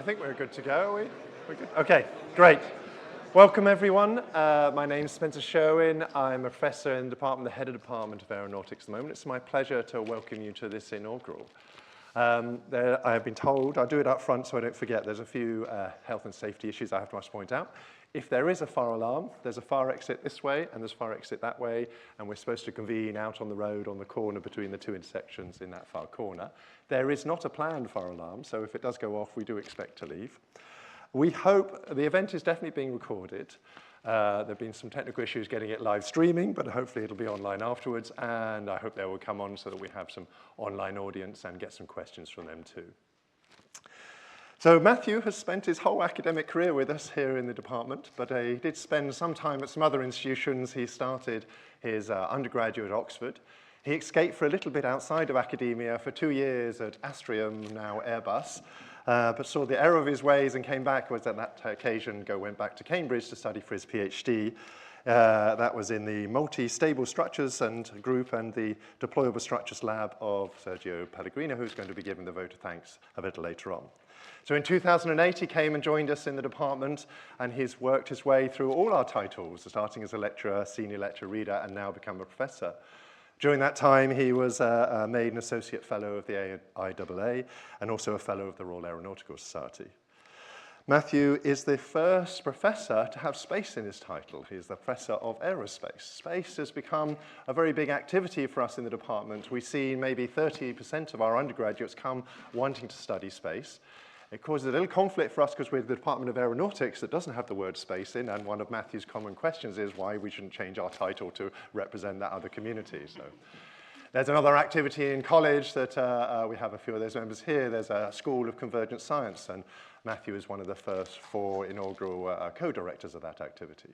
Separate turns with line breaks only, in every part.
I think we're good to go, are we? We're good? Okay, great. Welcome, everyone. My name's Spencer Sherwin. I'm a professor in the department, the head of Department of Aeronautics at the moment. It's my pleasure to welcome you to this inaugural. I have been told, I'll do it up front so I don't forget, there's a few health and safety issues I have to point out. If there is a fire alarm, there's a fire exit this way and there's a fire exit that way, and we're supposed to convene out on the road on the corner between the two intersections in that far corner. There is not a planned fire alarm, so if it does go off, we do expect to leave. We hope, the event is definitely being recorded. There have been some technical issues getting it live streaming, but hopefully it'll be online afterwards, and I hope they will come on so that we have some online audience and get some questions from them too. So Matthew has spent his whole academic career with us here in the department, but he did spend some time at some other institutions. He started his undergraduate at Oxford. He escaped for a little bit outside of academia for 2 years at Astrium, now Airbus, but saw the error of his ways and came back, was at that occasion, went back to Cambridge to study for his PhD. That was in the multi-stable structures group and the deployable structures lab of Sergio Pellegrino, who's going to be giving the vote of thanks a bit later on. So in 2008, he came and joined us in the department, and he's worked his way through all our titles, starting as a lecturer, senior lecturer reader, and now become a professor. During that time, he was made an associate fellow of the IAA and also a fellow of the Royal Aeronautical Society. Matthew is the first professor to have space in his title. He is the professor of aerospace. Space has become a very big activity for us in the department. We see maybe 30% of our undergraduates come wanting to study space. It causes a little conflict for us because we're the Department of Aeronautics that doesn't have the word space in, and one of Matthew's common questions is why we shouldn't change our title to represent that other community. So there's another activity in college that we have a few of those members here. There's a School of Convergent Science, and Matthew is one of the first 4 inaugural co-directors of that activity.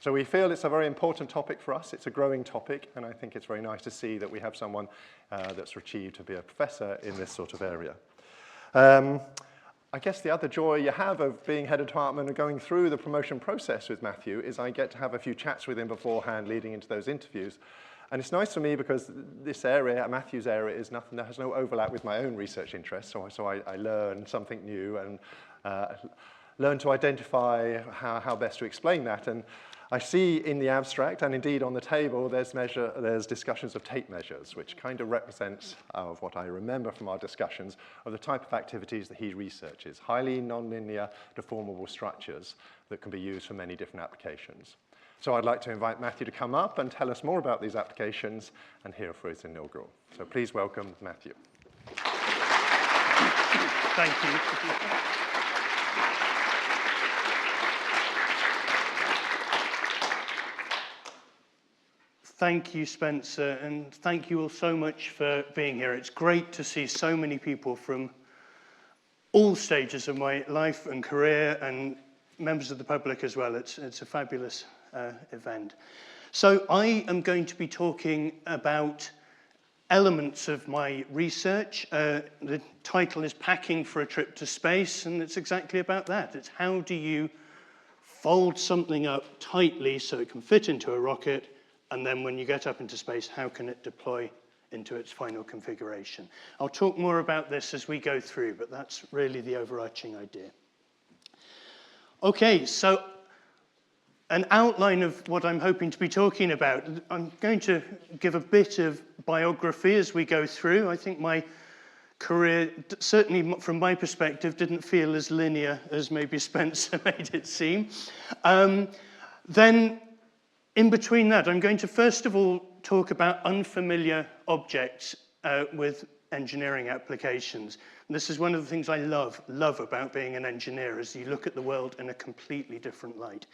So we feel it's a very important topic for us. It's a growing topic, and I think it's very nice to see that we have someone that's achieved to be a professor in this sort of area. I guess the other joy you have of being head of department and going through the promotion process with Matthew is I get to have a few chats with him beforehand leading into those interviews. And it's nice for me because this area, Matthew's area, is nothing that has no overlap with my own research interests. So I learn something new and learn to identify how best to explain that. And I see in the abstract, and indeed on the table, there's discussions of tape measures, which kind of represents of what I remember from our discussions of the type of activities that he researches, highly nonlinear deformable structures that can be used for many different applications. So I'd like to invite Matthew to come up and tell us more about these applications and hear for his inaugural. So please welcome Matthew.
Thank you. Thank you, Spencer, and thank you all so much for being here. It's great to see so many people from all stages of my life and career and members of the public as well. It's a fabulous event. So I am going to be talking about elements of my research. The title is Packing for a Trip to Space, and it's exactly about that. It's how do you fold something up tightly so it can fit into a rocket, and then when you get up into space, how can it deploy into its final configuration? I'll talk more about this as we go through, but that's really the overarching idea. Okay, so an outline of what I'm hoping to be talking about. I'm going to give a bit of biography as we go through. I think my career, certainly from my perspective, didn't feel as linear as maybe Spencer made it seem. Then, in between that, I'm going to first of all talk about unfamiliar objects with engineering applications. And this is one of the things I love about being an engineer, is you look at the world in a completely different light.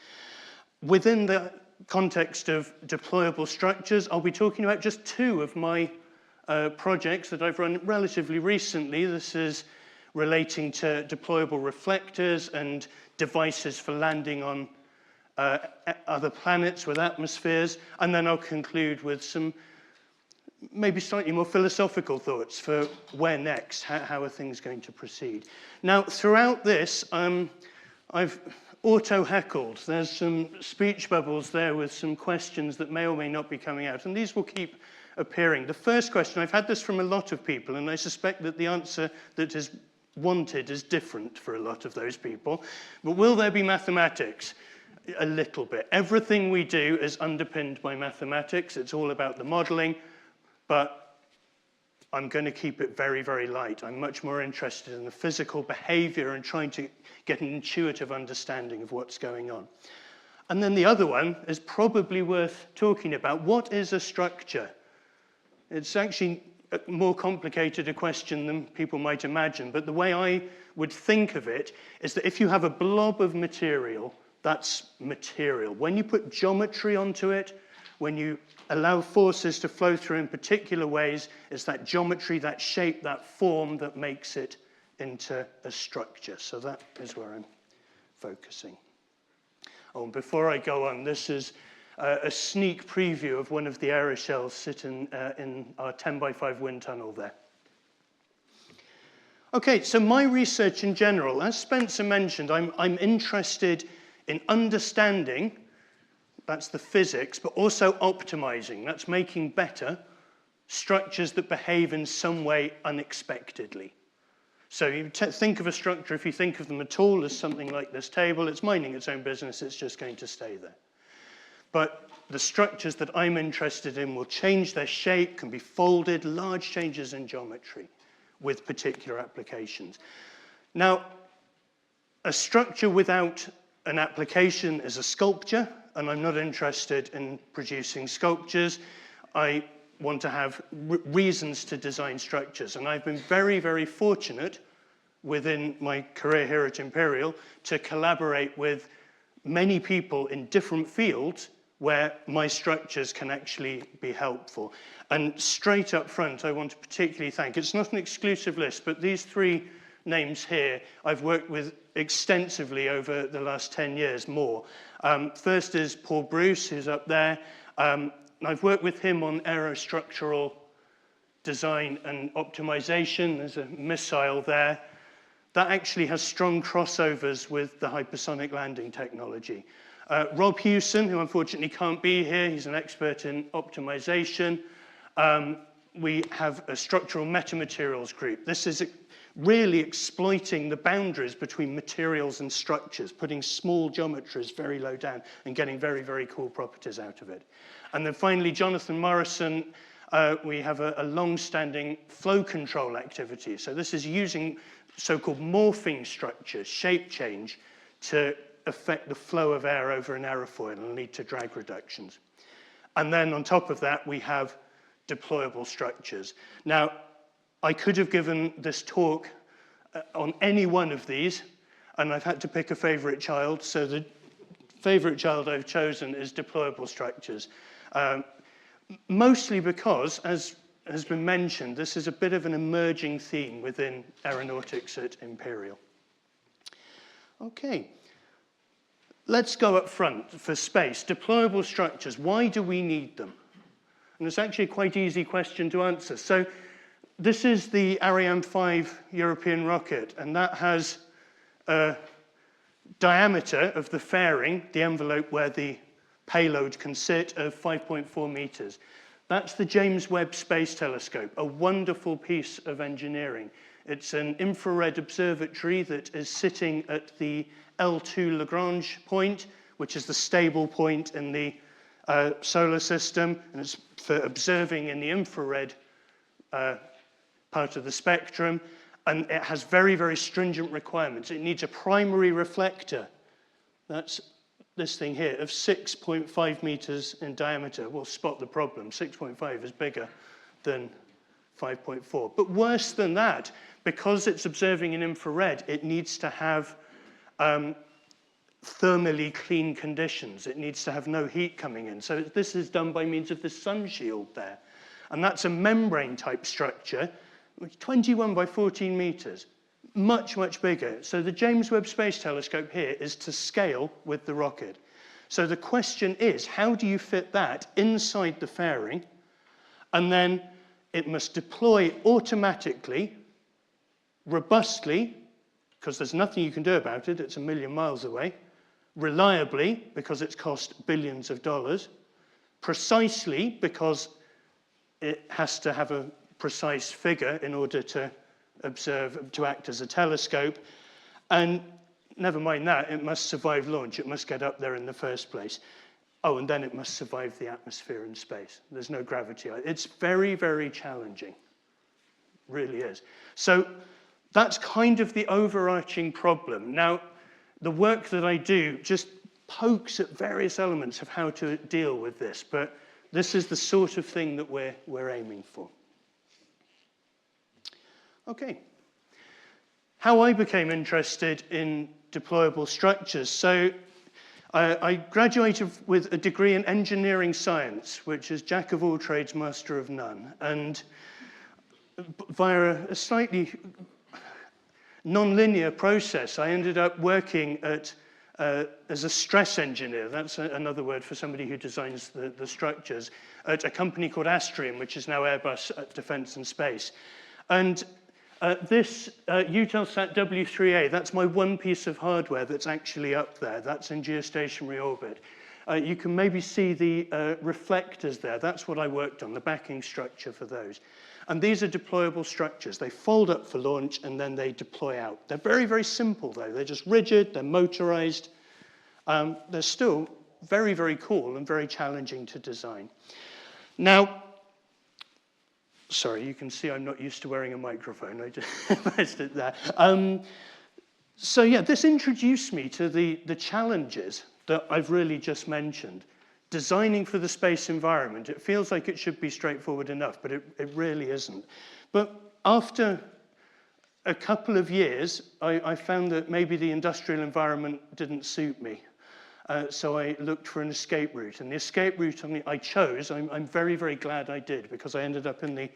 Within the context of deployable structures, I'll be talking about just 2 of my projects that I've run relatively recently. This is relating to deployable reflectors and devices for landing on other planets with atmospheres, and then I'll conclude with some maybe slightly more philosophical thoughts for where next, how are things going to proceed. Now, throughout this, I've auto-heckled. There's some speech bubbles there with some questions that may or may not be coming out, and these will keep appearing. The first question, I've had this from a lot of people, and I suspect that the answer that is wanted is different for a lot of those people. But will there be mathematics? A little bit. Everything we do is underpinned by mathematics. It's all about the modeling, but I'm going to keep it very, very light. I'm much more interested in the physical behavior and trying to get an intuitive understanding of what's going on. And then the other one is probably worth talking about. What is a structure? It's actually a more complicated a question than people might imagine, but the way I would think of it is that if you have a blob of material, that's material. When you put geometry onto it, when you allow forces to flow through in particular ways, it's that geometry, that shape, that form that makes it into a structure. So that is where I'm focusing. Oh, and before I go on, this is a sneak preview of one of the aeroshells sitting in our 10x5 wind tunnel there. Okay, so my research in general, as Spencer mentioned, I'm interested in understanding, that's the physics, but also optimizing, that's making better structures that behave in some way unexpectedly. So you think of a structure, if you think of them at all as something like this table, it's minding its own business, it's just going to stay there. But the structures that I'm interested in will change their shape, can be folded, large changes in geometry with particular applications. Now, a structure without an application is a sculpture, and I'm not interested in producing sculptures. I want to have reasons to design structures, and I've been very, very fortunate within my career here at Imperial to collaborate with many people in different fields where my structures can actually be helpful. And straight up front, I want to particularly thank, it's not an exclusive list, but these three names here I've worked with extensively over the last 10 years more. First is Paul Bruce, who's up there. I've worked with him on aerostructural design and optimization. There's a missile there. That actually has strong crossovers with the hypersonic landing technology. Rob Hewson, who unfortunately can't be here, he's an expert in optimization. We have a structural metamaterials group. This is really exploiting the boundaries between materials and structures, putting small geometries very low down and getting very, very cool properties out of it. And then finally, Jonathan Morrison, we have a long-standing flow control activity. So this is using so-called morphing structures, shape change, to affect the flow of air over an aerofoil and lead to drag reductions. And then on top of that, we have deployable structures. Now, I could have given this talk on any one of these, and I've had to pick a favorite child. So the favorite child I've chosen is deployable structures. Mostly because, as has been mentioned, this is a bit of an emerging theme within aeronautics at Imperial. Okay, let's go up front for space. Deployable structures, why do we need them? And it's actually a quite easy question to answer. So this is the Ariane 5 European rocket, and that has a diameter of the fairing, the envelope where the payload can sit, of 5.4 meters. That's the James Webb Space Telescope, a wonderful piece of engineering. It's an infrared observatory that is sitting at the L2 Lagrange point, which is the stable point in the solar system, and it's for observing in the infrared part of the spectrum, and it has very, very stringent requirements. It needs a primary reflector, that's this thing here, of 6.5 meters in diameter. We'll spot the problem. 6.5 is bigger than 5.4. But worse than that, because it's observing in infrared, it needs to have thermally clean conditions. It needs to have no heat coming in. So this is done by means of the sun shield there. And that's a membrane type structure, 21 by 14 meters, much, much bigger. So the James Webb Space Telescope here is to scale with the rocket. So the question is, how do you fit that inside the fairing? And then it must deploy automatically, robustly, because there's nothing you can do about it, it's 1 million miles away, reliably, because it's cost billions of dollars, precisely, because it has to have a precise figure in order to to act as a telescope. And never mind that, it must survive launch. It must get up there in the first place. Oh, and then it must survive the atmosphere in space. There's no gravity. It's very, very challenging. Really is. So that's kind of the overarching problem. Now, the work that I do just pokes at various elements of how to deal with this, but this is the sort of thing that we're aiming for. Okay. How I became interested in deployable structures. So I graduated with a degree in engineering science, which is jack of all trades, master of none. And via a slightly non-linear process, I ended up working as a stress engineer. That's another word for somebody who designs the structures, at a company called Astrium, which is now Airbus Defence and Space. And this Eutelsat W3A, that's my one piece of hardware that's actually up there. That's in geostationary orbit. You can maybe see the reflectors there. That's what I worked on, the backing structure for those. And these are deployable structures. They fold up for launch, and then they deploy out. They're very, very simple, though. They're just rigid. They're motorized. They're still very, very cool and very challenging to design. Now, sorry, you can see I'm not used to wearing a microphone. I just pressed it there. So yeah, this introduced me to the challenges that I've really just mentioned. Designing for the space environment, it feels like it should be straightforward enough, but it really isn't. But after a couple of years, I found that maybe the industrial environment didn't suit me. So I looked for an escape route. And the escape route I chose, I'm very, very glad I did, because I ended up in the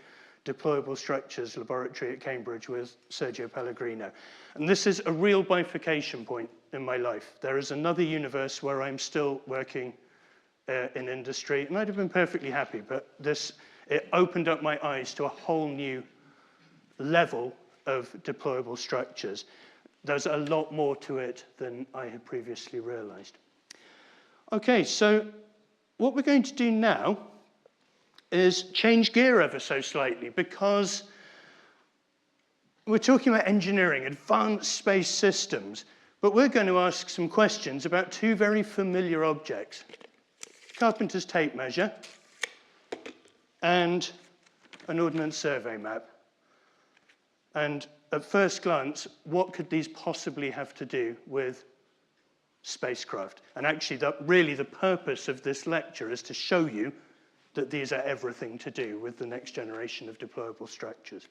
Deployable Structures Laboratory at Cambridge with Sergio Pellegrino. And this is a real bifurcation point in my life. There is another universe where I'm still working in industry, and I'd have been perfectly happy, but it opened up my eyes to a whole new level of deployable structures. There's a lot more to it than I had previously realized. Okay, so what we're going to do now is change gear ever so slightly, because we're talking about engineering, advanced space systems, but we're going to ask some questions about two very familiar objects: Carpenter's tape measure and an Ordnance Survey map. And at first glance, what could these possibly have to do with spacecraft? And actually, really the purpose of this lecture is to show you that these are everything to do with the next generation of deployable structures.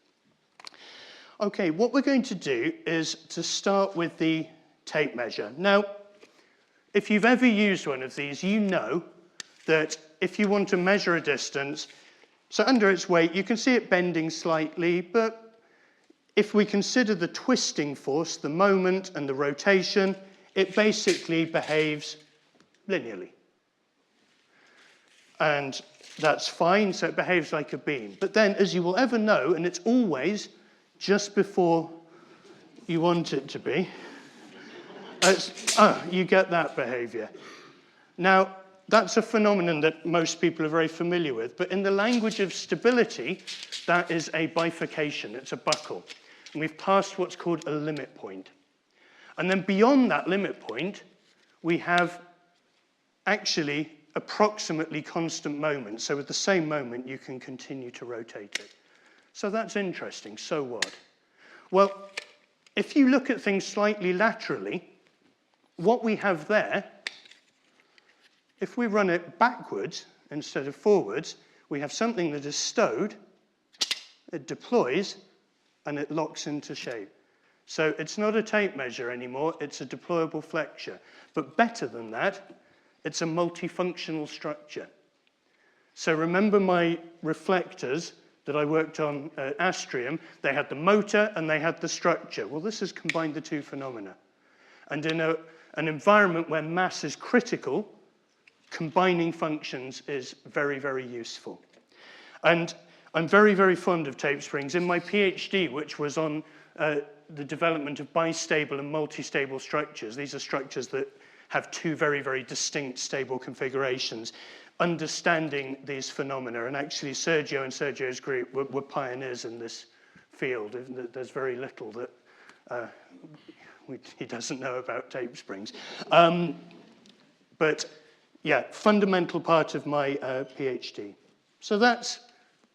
Okay, what we're going to do is to start with the tape measure. Now, if you've ever used one of these, you know that if you want to measure a distance, so under its weight, you can see it bending slightly, but if we consider the twisting force, the moment, and the rotation, it basically behaves linearly. And that's fine, so it behaves like a beam. But then, as you will ever know, and it's always just before you want it to be, you get that behavior. Now, that's a phenomenon that most people are very familiar with, but in the language of stability, that is a bifurcation, it's a buckle. And we've passed what's called a limit point. And then beyond that limit point, we have actually approximately constant moments. So with the same moment, you can continue to rotate it. So that's interesting. So what? Well, if you look at things slightly laterally, what we have there, if we run it backwards instead of forwards, we have something that is stowed, it deploys, and it locks into shape. So it's not a tape measure anymore, it's a deployable flexure. But better than that, it's a multifunctional structure. So remember my reflectors that I worked on at Astrium, they had the motor and they had the structure. Well, this has combined the two phenomena. And in an environment where mass is critical, combining functions is very, very useful. And I'm very, very fond of tape springs. In my PhD, which was on the development of bistable and multi-stable structures, these are structures that have two very, very distinct stable configurations, understanding these phenomena. And actually, Sergio and Sergio's group were pioneers in this field. There's very little that he doesn't know about tape springs. But yeah, fundamental part of my PhD. So that's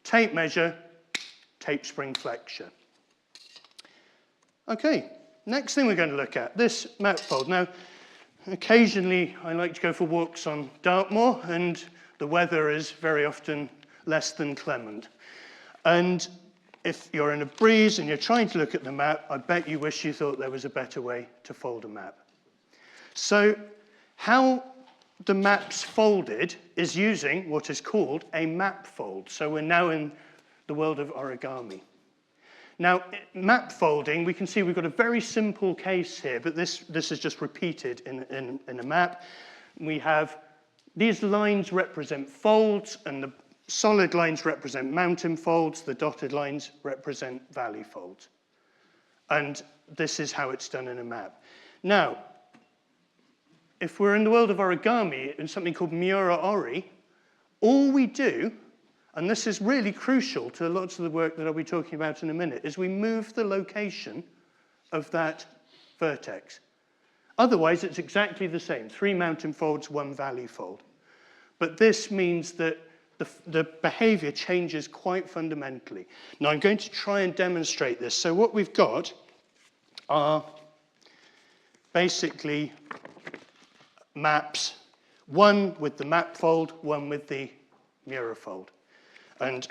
tape measure, tape spring flexure. Okay, next thing we're going to look at, this map fold. Now, occasionally I like to go for walks on Dartmoor, and the weather is very often less than clement. And if you're in a breeze and you're trying to look at the map, I bet you wish you thought there was a better way to fold a map. So how the map's folded is using what is called a map fold. So we're now in the world of origami. Now, map folding, we can see we've got a very simple case here, but this is just repeated in a map. We have these lines represent folds, and the solid lines represent mountain folds. The dotted lines represent valley folds. And this is how it's done in a map. Now, if we're in the world of origami, in something called mura-ori, all we do, and this is really crucial to lots of the work that I'll be talking about in a minute, is we move the location of that vertex. Otherwise, it's exactly the same. 3 mountain folds, 1 valley fold. But this means that the behavior changes quite fundamentally. Now, I'm going to try and demonstrate this. So what we've got are basically maps, one with the map fold, one with the mura fold. And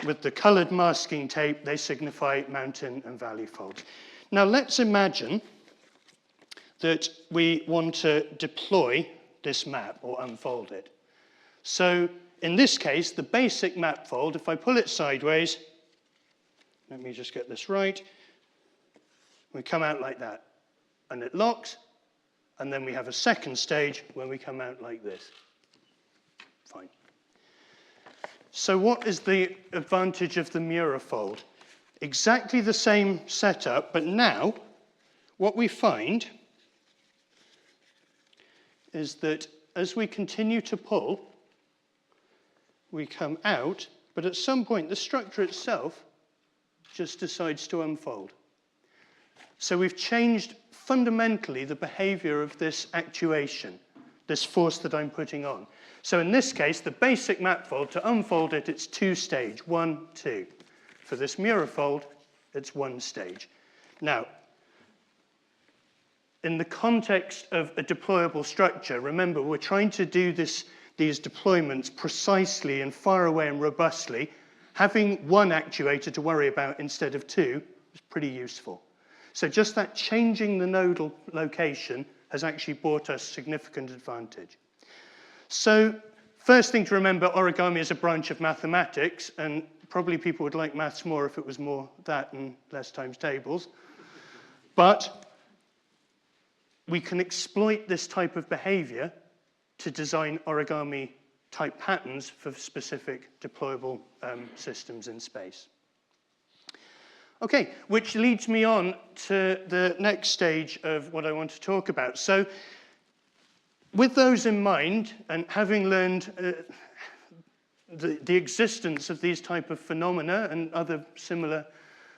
with the colored masking tape, they signify mountain and valley folds. Now, let's imagine that we want to deploy this map or unfold it. So in this case, the basic map fold, if I pull it sideways, let me just get this right, we come out like that, and it locks, and then we have a second stage where we come out like this. Fine. So what is the advantage of the mura fold? Exactly the same setup, but now what we find is that as we continue to pull, we come out, but at some point the structure itself just decides to unfold. So we've changed fundamentally the behavior of this actuation, this force that I'm putting on. So in this case, the basic map fold, to unfold it, it's 2 stage, 1, 2. For this mura fold, it's 1 stage. Now, in the context of a deployable structure, remember, we're trying to do these deployments precisely and far away and robustly. Having 1 actuator to worry about instead of 2 is pretty useful. So just that changing the nodal location has actually brought us significant advantage. So first thing to remember, origami is a branch of mathematics, and probably people would like maths more if it was more that and less times tables. But we can exploit this type of behavior to design origami type patterns for specific deployable systems in space. Okay, which leads me on to the next stage of what I want to talk about. So with those in mind, and having learned the existence of these type of phenomena and other similar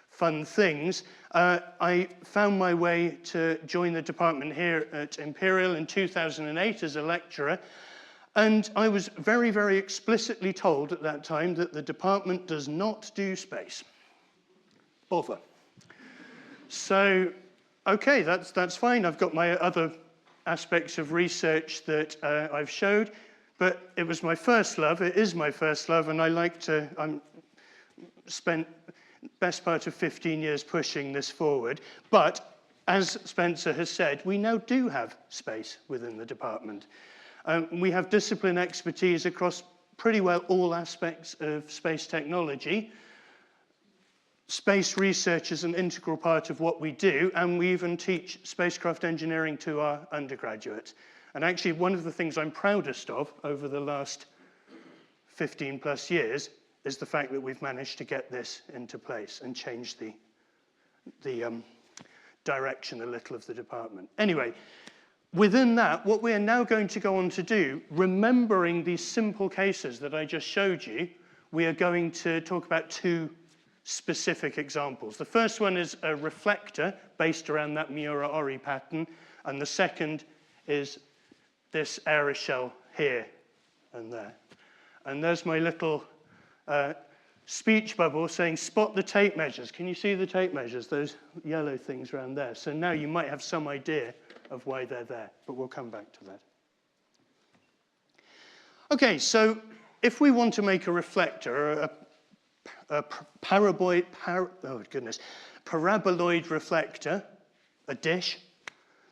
fun things, I found my way to join the department here at Imperial in 2008 as a lecturer. And I was very, very explicitly told at that time that the department does not do space. Bother. So, okay, that's fine. I've got my other aspects of research that I've showed, but it was my first love. It is my first love, and I'm spent best part of 15 years pushing this forward. But as Spencer has said, we now do have space within the department. We have discipline expertise across pretty well all aspects of space technology. Space research is an integral part of what we do, and we even teach spacecraft engineering to our undergraduates. And actually, one of the things I'm proudest of over the last 15 plus years is the fact that we've managed to get this into place and change the direction a little of the department. Anyway, within that, what we are now going to go on to do, remembering these simple cases that I just showed you, we are going to talk about 2 specific examples. The first one is a reflector based around that Miura-Ori pattern, and the second is this aeroshell here and there. And there's my little speech bubble saying, spot the tape measures. Can you see the tape measures, those yellow things around there? So now you might have some idea of why they're there, but we'll come back to that. Okay, so if we want to make a reflector, a paraboloid reflector, a dish,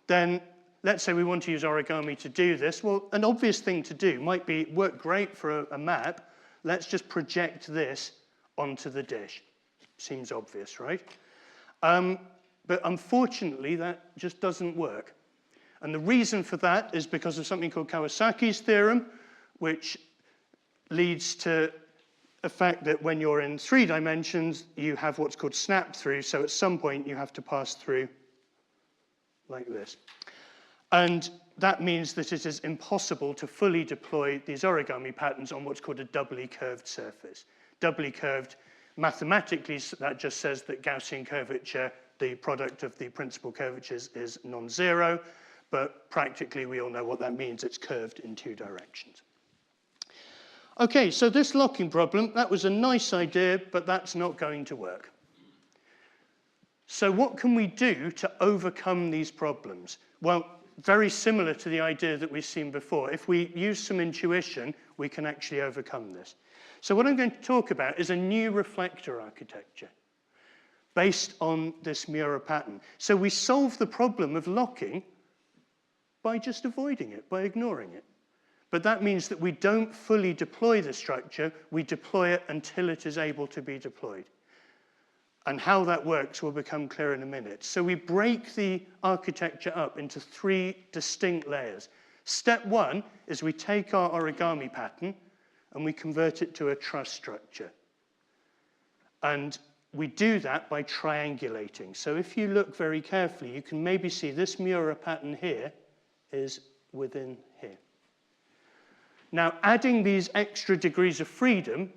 then let's say we want to use origami to do this. Well, an obvious thing to do might be work great for a map. Let's just project this onto the dish. Seems obvious, right? But unfortunately, that just doesn't work. And the reason for that is because of something called Kawasaki's theorem, which leads to the fact that when you're in 3 dimensions, you have what's called snap through. So at some point, you have to pass through like this. And that means that it is impossible to fully deploy these origami patterns on what's called a doubly curved surface. Doubly curved, mathematically, that just says that Gaussian curvature, the product of the principal curvatures, is non-zero. But practically, we all know what that means. It's curved in 2 directions. Okay, so this locking problem, that was a nice idea, but that's not going to work. So what can we do to overcome these problems? Well, very similar to the idea that we've seen before. If we use some intuition, we can actually overcome this. So what I'm going to talk about is a new reflector architecture based on this Miura pattern. So we solve the problem of locking by just avoiding it, by ignoring it. But that means that we don't fully deploy the structure, we deploy it until it is able to be deployed. And how that works will become clear in a minute. So we break the architecture up into 3 distinct layers. Step 1 is we take our origami pattern and we convert it to a truss structure. And we do that by triangulating. So if you look very carefully, you can maybe see this Miura pattern here is within here. Now, adding these extra degrees of freedom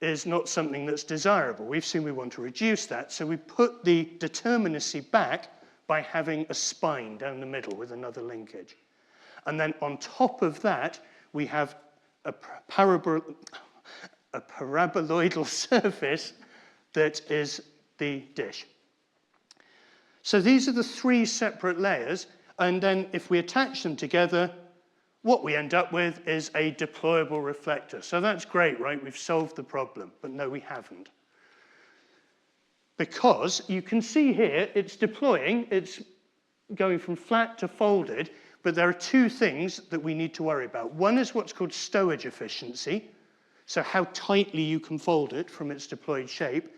is not something that's desirable. We've seen we want to reduce that, so we put the determinacy back by having a spine down the middle with another linkage. And then on top of that, we have a paraboloidal surface that is the dish. So these are the 3 separate layers, and then if we attach them together, what we end up with is a deployable reflector. So that's great, right? We've solved the problem, but no, we haven't. Because you can see here, it's deploying, it's going from flat to folded, but there are 2 things that we need to worry about. One is what's called stowage efficiency, so how tightly you can fold it from its deployed shape.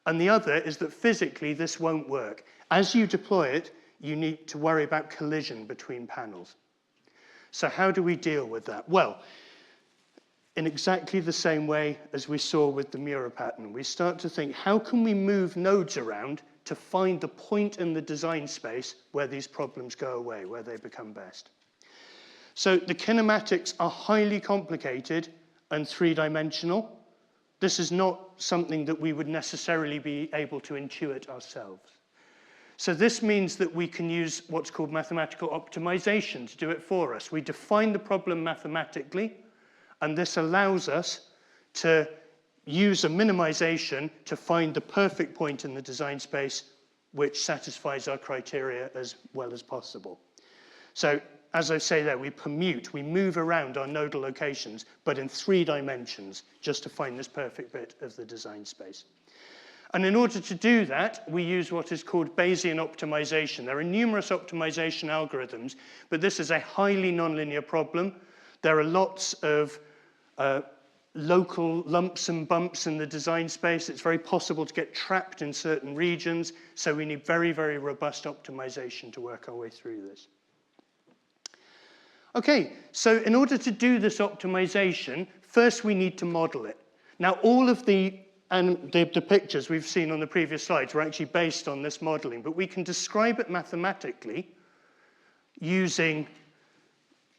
And the other is that physically this won't work. As you deploy it, you need to worry about collision between panels. So how do we deal with that? Well, in exactly the same way as we saw with the Miura pattern, we start to think, how can we move nodes around to find the point in the design space where these problems go away, where they become best? So the kinematics are highly complicated and 3-dimensional. This is not something that we would necessarily be able to intuit ourselves. So this means that we can use what's called mathematical optimization to do it for us. We define the problem mathematically, and this allows us to use a minimization to find the perfect point in the design space which satisfies our criteria as well as possible. So as I say there, we permute, we move around our nodal locations, but in 3 dimensions, just to find this perfect bit of the design space. And in order to do that, we use what is called Bayesian optimization. There are numerous optimization algorithms, but this is a highly nonlinear problem. There are lots of local lumps and bumps in the design space. It's very possible to get trapped in certain regions, so we need very, very robust optimization to work our way through this. Okay, so in order to do this optimization, first we need to model it. Now, all of the pictures we've seen on the previous slides were actually based on this modeling, but we can describe it mathematically using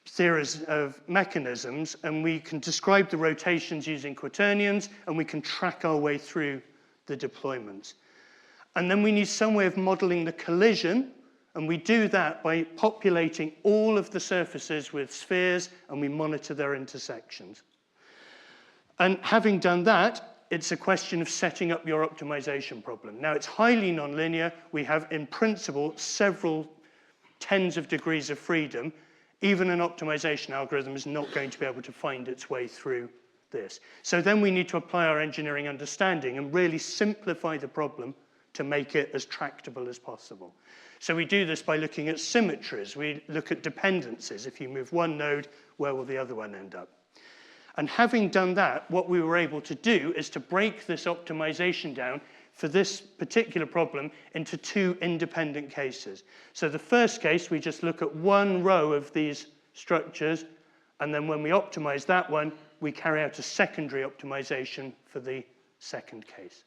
theories of mechanisms, and we can describe the rotations using quaternions, and we can track our way through the deployments. And then we need some way of modeling the collision, and we do that by populating all of the surfaces with spheres, and we monitor their intersections. And having done that, it's a question of setting up your optimization problem. Now, it's highly nonlinear. We have, in principle, several tens of degrees of freedom. Even an optimization algorithm is not going to be able to find its way through this. So then we need to apply our engineering understanding and really simplify the problem to make it as tractable as possible. So we do this by looking at symmetries. We look at dependencies. If you move one node, where will the other one end up? And having done that, what we were able to do is to break this optimization down for this particular problem into two independent cases. So the first case, we just look at one row of these structures, and then when we optimize that one, we carry out a secondary optimization for the second case.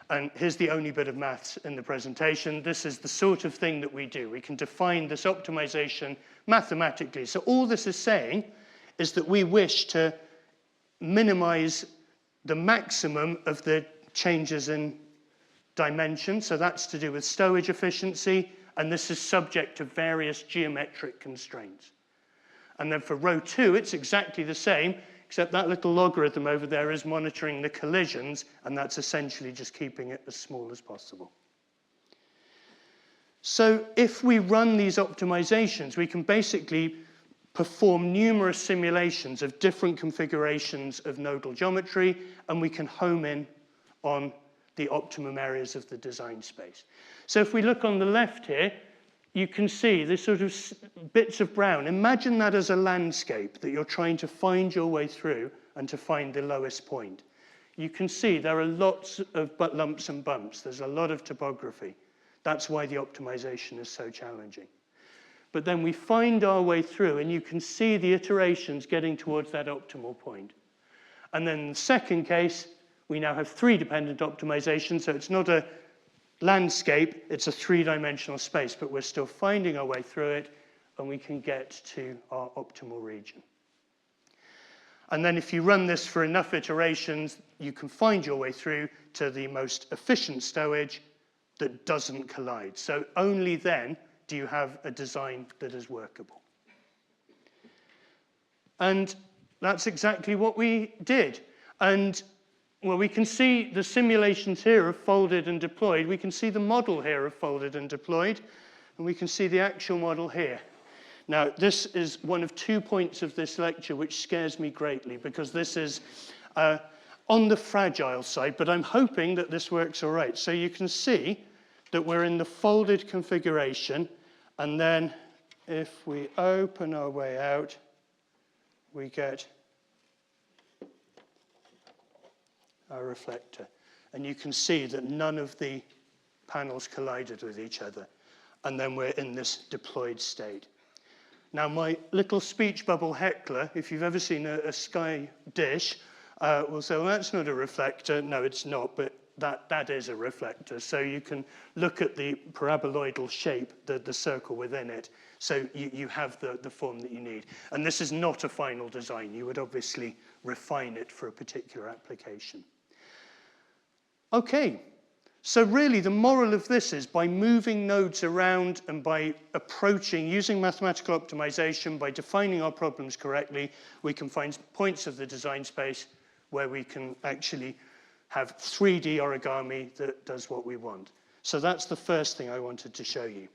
And here's the only bit of maths in the presentation. This is the sort of thing that we do. We can define this optimization mathematically. So all this is saying is that we wish to minimize the maximum of the changes in dimension. So that's to do with stowage efficiency, and this is subject to various geometric constraints. And then for row 2, it's exactly the same, except that little logarithm over there is monitoring the collisions, and that's essentially just keeping it as small as possible. So if we run these optimizations, we can basically perform numerous simulations of different configurations of nodal geometry, and we can home in on the optimum areas of the design space. So if we look on the left here, you can see this sort of bits of brown. Imagine that as a landscape that you're trying to find your way through and to find the lowest point. You can see there are lots of lumps and bumps. There's a lot of topography. That's why the optimization is so challenging. But then we find our way through, and you can see the iterations getting towards that optimal point. And then in the second case, we now have 3 dependent optimizations, so it's not a landscape, it's a 3-dimensional space, but we're still finding our way through it, and we can get to our optimal region. And then if you run this for enough iterations, you can find your way through to the most efficient stowage that doesn't collide. So only then do you have a design that is workable. And that's exactly what we did. And well, we can see the simulations here of folded and deployed. We can see the model here of folded and deployed. And we can see the actual model here. Now, this is one of 2 points of this lecture which scares me greatly, because this is on the fragile side, but I'm hoping that this works all right. So you can see that we're in the folded configuration, and then if we open our way out, we get our reflector. And you can see that none of the panels collided with each other. And then we're in this deployed state. Now, my little speech bubble heckler, if you've ever seen a sky dish, will say, well, that's not a reflector. No, it's not, but that is a reflector. So you can look at the paraboloidal shape, the circle within it. So you have the form that you need. And this is not a final design. You would obviously refine it for a particular application. Okay, so really the moral of this is by moving nodes around and by using mathematical optimization, by defining our problems correctly, we can find points of the design space where we can actually have 3D origami that does what we want. So that's the first thing I wanted to show you.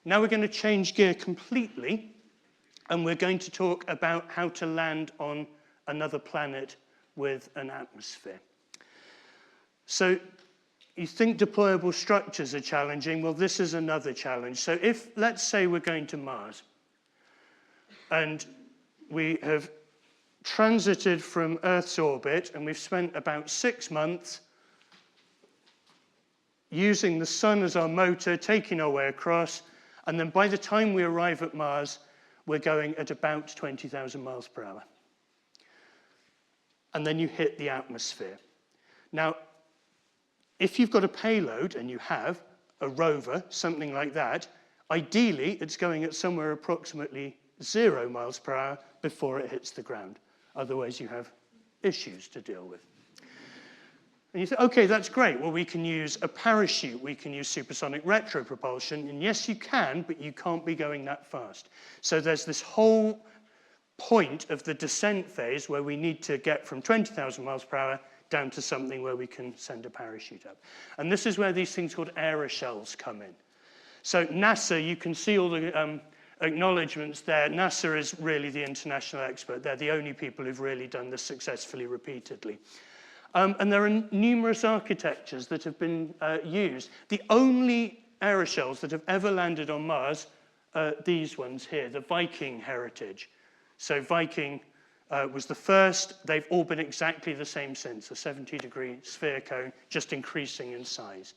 Now we're going to change gear completely, and we're going to talk about how to land on another planet with an atmosphere. So you think deployable structures are challenging. Well, this is another challenge. So if, let's say we're going to Mars, and we have transited from Earth's orbit, and we've spent about 6 months using the sun as our motor, taking our way across, and then by the time we arrive at Mars, we're going at about 20,000 miles per hour. And then you hit the atmosphere. Now, if you've got a payload, and you have a rover, something like that, ideally it's going at somewhere approximately 0 miles per hour before it hits the ground. Otherwise you have issues to deal with. And you say, okay, that's great. Well, we can use a parachute. We can use supersonic retropropulsion. And yes, you can, but you can't be going that fast. So there's this whole point of the descent phase where we need to get from 20,000 miles per hour down to something where we can send a parachute up. And this is where these things called aeroshels come in. So NASA, you can see all the acknowledgements there. NASA is really the international expert. They're the only people who've really done this successfully, repeatedly. And there are numerous architectures that have been used. The only aeroshels that have ever landed on Mars are these ones here, the Viking heritage. So Viking was the first. They've all been exactly the same since, a 70-degree sphere cone, just increasing in size.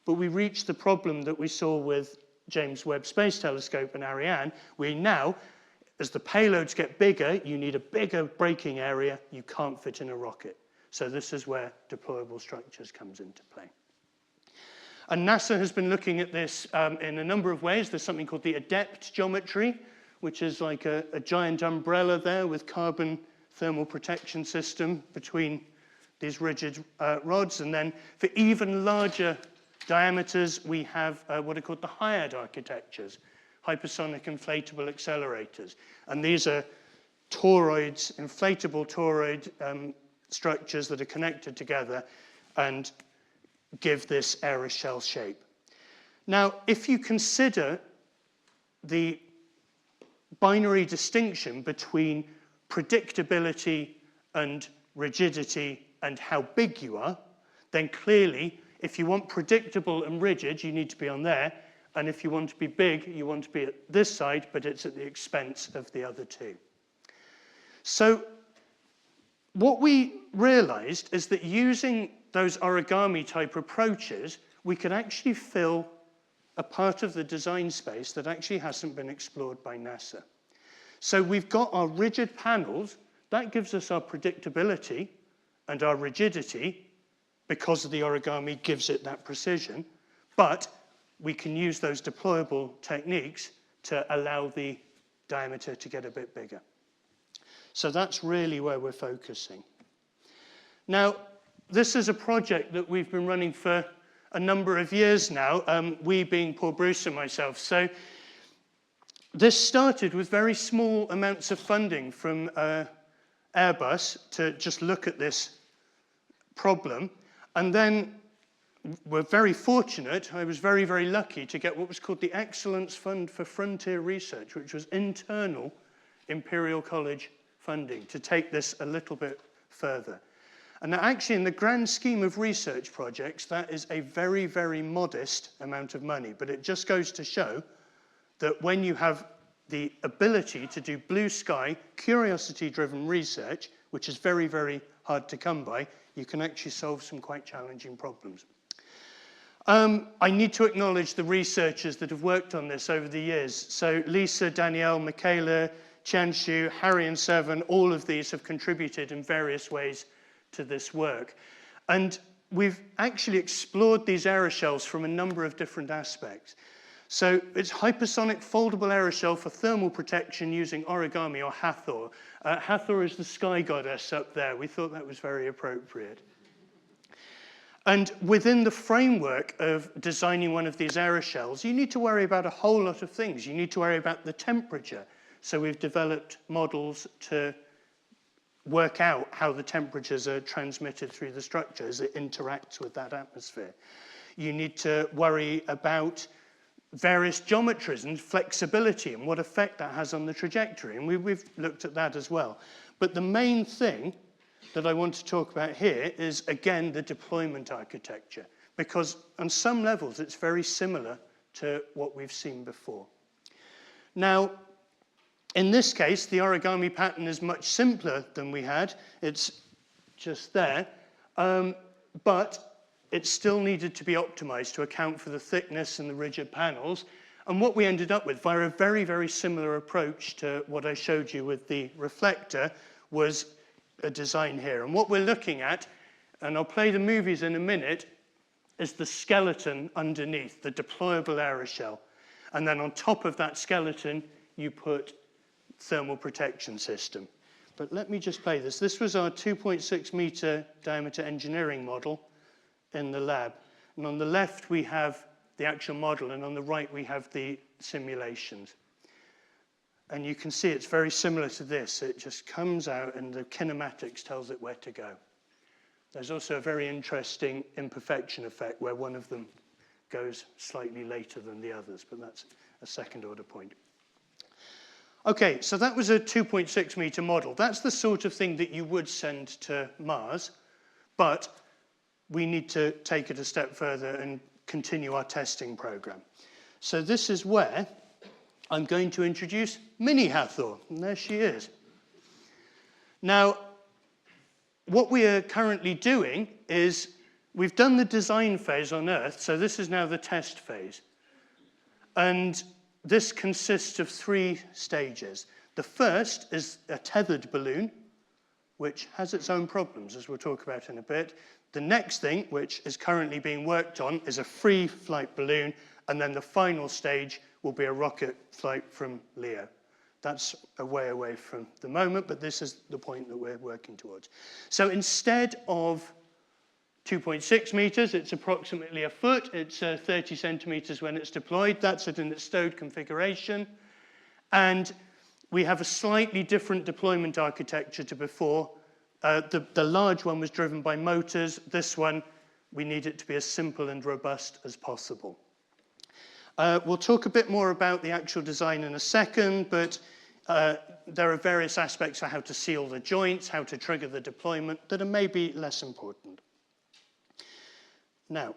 But we reached the problem that we saw with James Webb Space Telescope and Ariane. We now, as the payloads get bigger, you need a bigger braking area. You can't fit in a rocket. So this is where deployable structures comes into play. And NASA has been looking at this in a number of ways. There's something called the adept geometry, which is like a giant umbrella there with carbon thermal protection system between these rigid rods. And then for even larger diameters, we have what are called the HIAD architectures, hypersonic inflatable accelerators. And these are toroids, inflatable toroid structures that are connected together and give this aeroshell shape. Now, if you consider the binary distinction between predictability and rigidity and how big you are, then clearly, if you want predictable and rigid, you need to be on there. And if you want to be big, you want to be at this side, but it's at the expense of the other two. So what we realized is that using those origami type approaches, we could actually fill a part of the design space that actually hasn't been explored by NASA. So we've got our rigid panels. That gives us our predictability and our rigidity, because the origami gives it that precision. But we can use those deployable techniques to allow the diameter to get a bit bigger. So that's really where we're focusing. Now, this is a project that we've been running for a number of years now, we being Paul Bruce and myself. So this started with very small amounts of funding from Airbus to just look at this problem. And then we're very fortunate, I was very, very lucky to get what was called the Excellence Fund for Frontier Research, which was internal Imperial College funding to take this a little bit further. And actually, in the grand scheme of research projects, that is a very, very modest amount of money. But it just goes to show that when you have the ability to do blue sky, curiosity-driven research, which is very, very hard to come by, you can actually solve some quite challenging problems. I need to acknowledge the researchers that have worked on this over the years. So Lisa, Danielle, Michaela, Chanshu, Harry and Sevan, all of these have contributed in various ways to this work. And we've actually explored these aeroshels from a number of different aspects. So it's hypersonic foldable aeroshell for thermal protection using origami or Hathor. Hathor is the sky goddess up there. We thought that was very appropriate. And within the framework of designing one of these aeroshells, you need to worry about a whole lot of things. You need to worry about the temperature. So we've developed models to work out how the temperatures are transmitted through the structure as it interacts with that atmosphere. You need to worry about various geometries and flexibility and what effect that has on the trajectory. And we've looked at that as well. But the main thing that I want to talk about here is, again, the deployment architecture, because on some levels it's very similar to what we've seen before. Now, in this case, the origami pattern is much simpler than we had. It's just there, but it still needed to be optimized to account for the thickness and the rigid panels. And what we ended up with, via a very, very similar approach to what I showed you with the reflector, was a design here. And what we're looking at, and I'll play the movies in a minute, is the skeleton underneath, the deployable aeroshell. And then on top of that skeleton, you put thermal protection system. But let me just play this. This was our 2.6 meter diameter engineering model in the lab. And on the left, we have the actual model, and on the right, we have the simulations. And you can see it's very similar to this. It just comes out, and the kinematics tells it where to go. There's also a very interesting imperfection effect where one of them goes slightly later than the others, but that's a second order point. Okay, so that was a 2.6 meter model. That's the sort of thing that you would send to Mars, but we need to take it a step further and continue our testing program. So this is where I'm going to introduce Mini Hathor, and there she is. Now, what we are currently doing is we've done the design phase on Earth, so this is now the test phase. And this consists of 3 stages. The first is a tethered balloon, which has its own problems, as we'll talk about in a bit. The next thing, which is currently being worked on, is a free flight balloon, and then the final stage will be a rocket flight from LEO. That's a way away from the moment, but this is the point that we're working towards. So instead of 2.6 meters, it's approximately a foot. It's 30 centimeters when it's deployed. That's it in its stowed configuration. And we have a slightly different deployment architecture to before. The large one was driven by motors. This one, we need it to be as simple and robust as possible. We'll talk a bit more about the actual design in a second, but there are various aspects of how to seal the joints, how to trigger the deployment that are maybe less important. Now,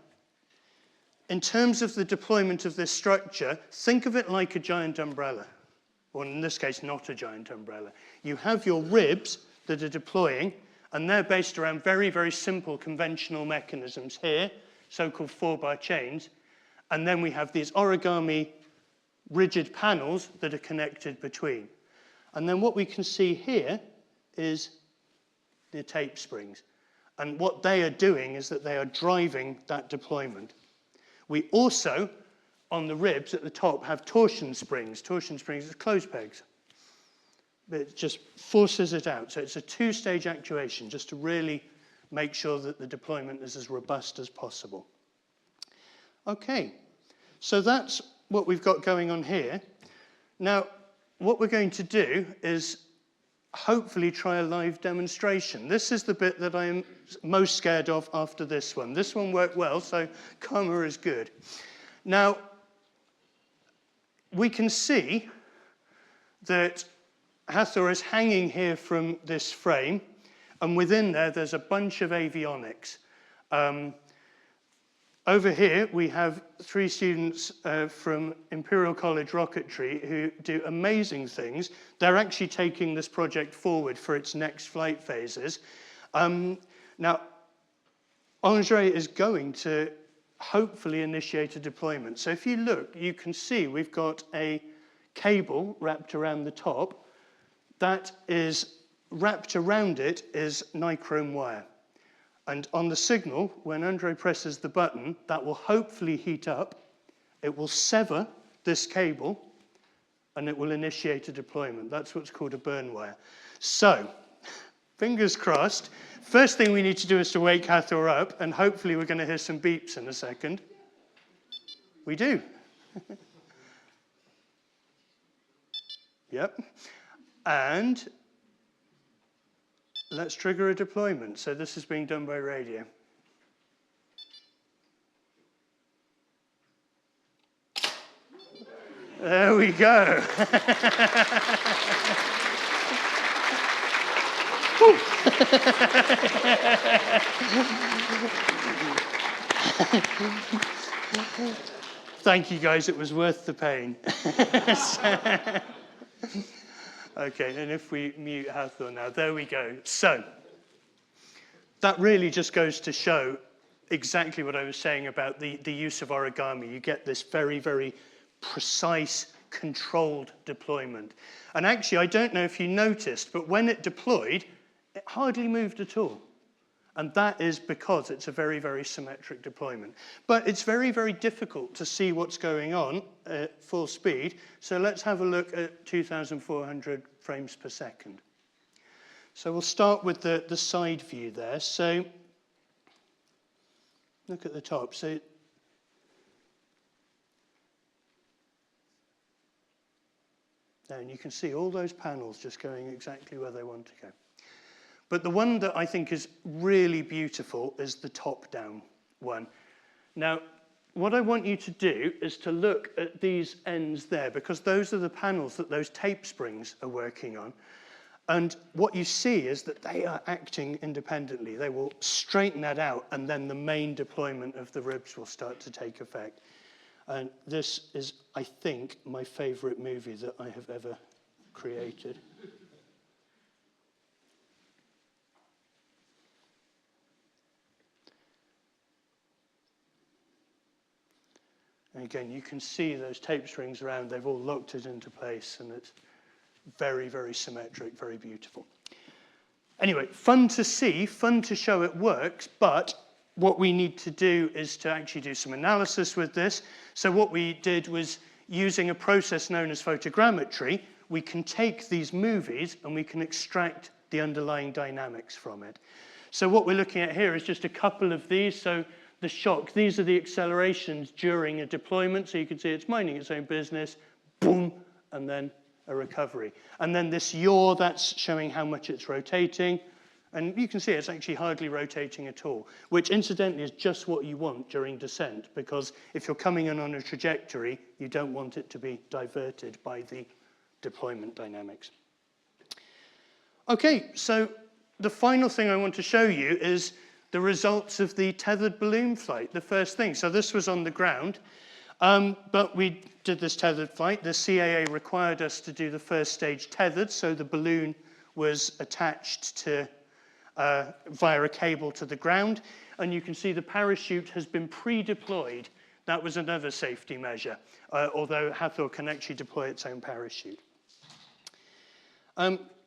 in terms of the deployment of this structure, think of it like a giant umbrella, or in this case, not a giant umbrella. You have your ribs that are deploying, and they're based around very, very simple conventional mechanisms here, so-called 4-bar chains. And then we have these origami rigid panels that are connected between. And then what we can see here is the tape springs. And what they are doing is that they are driving that deployment. We also, on the ribs at the top, have torsion springs. Torsion springs are clothes pegs. But it just forces it out. So it's a 2-stage actuation, just to really make sure that the deployment is as robust as possible. Okay, so that's what we've got going on here. Now, what we're going to do is hopefully try a live demonstration. This is the bit that I'm most scared of after this one. This one worked well, so karma is good. Now, we can see that Hathor is hanging here from this frame, and within there, there's a bunch of avionics. Over here, we have 3 students from Imperial College Rocketry who do amazing things. They're actually taking this project forward for its next flight phases. Now, Andre is going to hopefully initiate a deployment. So if you look, you can see we've got a cable wrapped around the top. That is wrapped around it is nichrome wire. And on the signal, when Andre presses the button, that will hopefully heat up. It will sever this cable, and it will initiate a deployment. That's what's called a burn wire. So, fingers crossed. First thing we need to do is to wake Hathor up, and hopefully we're going to hear some beeps in a second. We do. Yep. And let's trigger a deployment. So this is being done by radio. There we go. Thank you, guys. It was worth the pain. Okay, and if we mute Hathor now, there we go. So, that really just goes to show exactly what I was saying about the use of origami. You get this very, very precise, controlled deployment. And actually, I don't know if you noticed, but when it deployed, it hardly moved at all. And that is because it's a very, very symmetric deployment. But it's very, very difficult to see what's going on at full speed. So let's have a look at 2,400 frames per second. So we'll start with the side view there. So look at the top. So and you can see all those panels just going exactly where they want to go. But the one that I think is really beautiful is the top-down one. Now, what I want you to do is to look at these ends there, because those are the panels that those tape springs are working on. And what you see is that they are acting independently. They will straighten that out, and then the main deployment of the ribs will start to take effect. And this is, I think, my favorite movie that I have ever created. And again, you can see those tape strings around. They've all locked it into place, and it's very, very symmetric, very beautiful. Anyway, fun to see, fun to show it works, but what we need to do is to actually do some analysis with this. So what we did was, using a process known as photogrammetry, we can take these movies and we can extract the underlying dynamics from it. So what we're looking at here is just a couple of these. So the shock, these are the accelerations during a deployment. So you can see it's minding its own business, boom, and then a recovery. And then this yaw, that's showing how much it's rotating. And you can see it's actually hardly rotating at all, which incidentally is just what you want during descent, because if you're coming in on a trajectory, you don't want it to be diverted by the deployment dynamics. Okay, so the final thing I want to show you is the results of the tethered balloon flight, the first thing. So this was on the ground, but we did this tethered flight. The CAA required us to do the first stage tethered, so the balloon was attached to via a cable to the ground, and you can see the parachute has been pre-deployed. That was another safety measure, although Hathor can actually deploy its own parachute.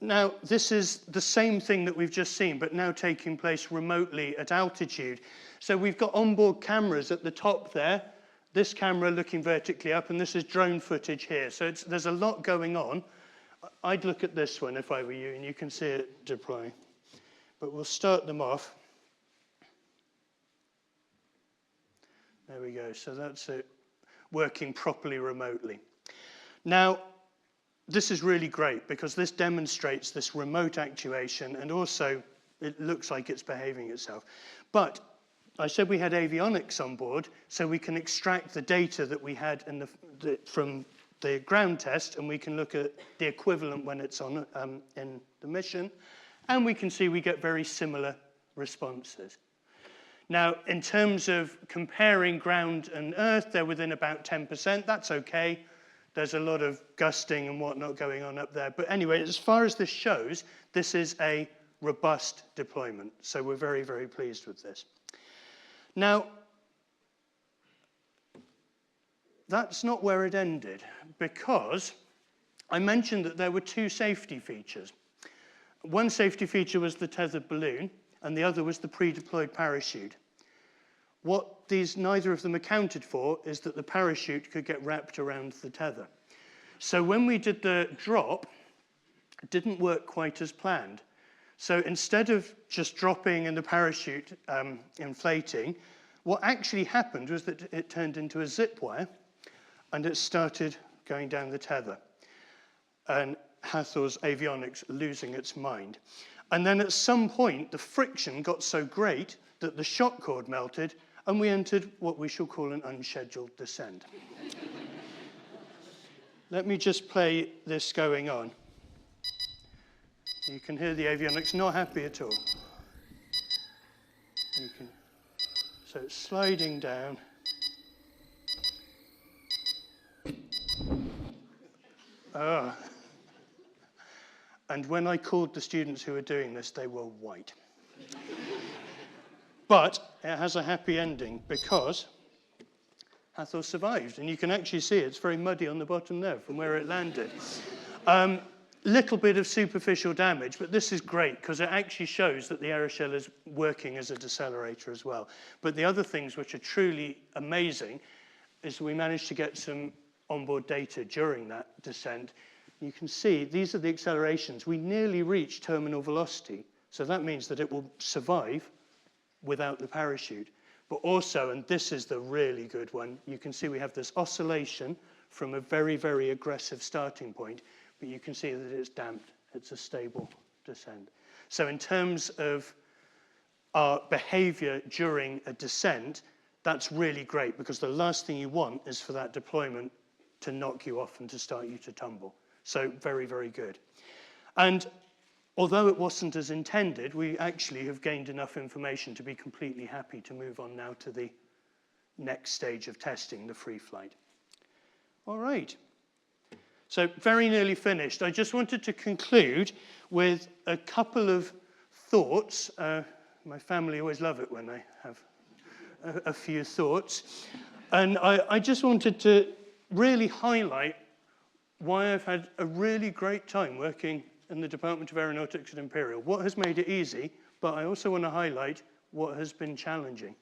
Now, this is the same thing that we've just seen, but now taking place remotely at altitude. So we've got onboard cameras at the top there, this camera looking vertically up, and this is drone footage here. So there's a lot going on. I'd look at this one if I were you, and you can see it deploy. But we'll start them off. There we go. So that's it, working properly remotely. Now, this is really great because this demonstrates this remote actuation, and also it looks like it's behaving itself. But I said we had avionics on board, so we can extract the data that we had in from the ground test, and we can look at the equivalent when it's on in the mission. And we can see we get very similar responses. Now, in terms of comparing ground and Earth, they're within about 10%. That's okay. There's a lot of gusting and whatnot going on up there. But anyway, as far as this shows, this is a robust deployment. So we're very, very pleased with this. Now, that's not where it ended, because I mentioned that there were two safety features. One safety feature was the tethered balloon, and the other was the pre-deployed parachute. What neither of them accounted for is that the parachute could get wrapped around the tether. So when we did the drop, it didn't work quite as planned. So instead of just dropping and the parachute inflating, what actually happened was that it turned into a zip wire, and it started going down the tether. And Hathor's avionics losing its mind. And then at some point, the friction got so great that the shock cord melted, and we entered what we shall call an unscheduled descent. Let me just play this going on. You can hear the avionics not happy at all. So it's sliding down. And when I called the students who were doing this, they were white. But it has a happy ending because Hathor survived. And you can actually see it's very muddy on the bottom there from where it landed. Little bit of superficial damage, but this is great because it actually shows that the aeroshell is working as a decelerator as well. But the other things which are truly amazing is we managed to get some onboard data during that descent. You can see these are the accelerations. We nearly reach terminal velocity, so that means that it will survive without the parachute. But also, and this is the really good one, you can see we have this oscillation from a very, very aggressive starting point, but you can see that it's damped. It's a stable descent. So in terms of our behavior during a descent, that's really great, because the last thing you want is for that deployment to knock you off and to start you to tumble. So very, very good. And although it wasn't as intended, we actually have gained enough information to be completely happy to move on now to the next stage of testing, the free flight. All right. So very nearly finished. I just wanted to conclude with a couple of thoughts. My family always love it when I have a few thoughts. And I just wanted to really highlight why I've had a really great time working in the Department of Aeronautics at Imperial. What has made it easy, but I also want to highlight what has been challenging.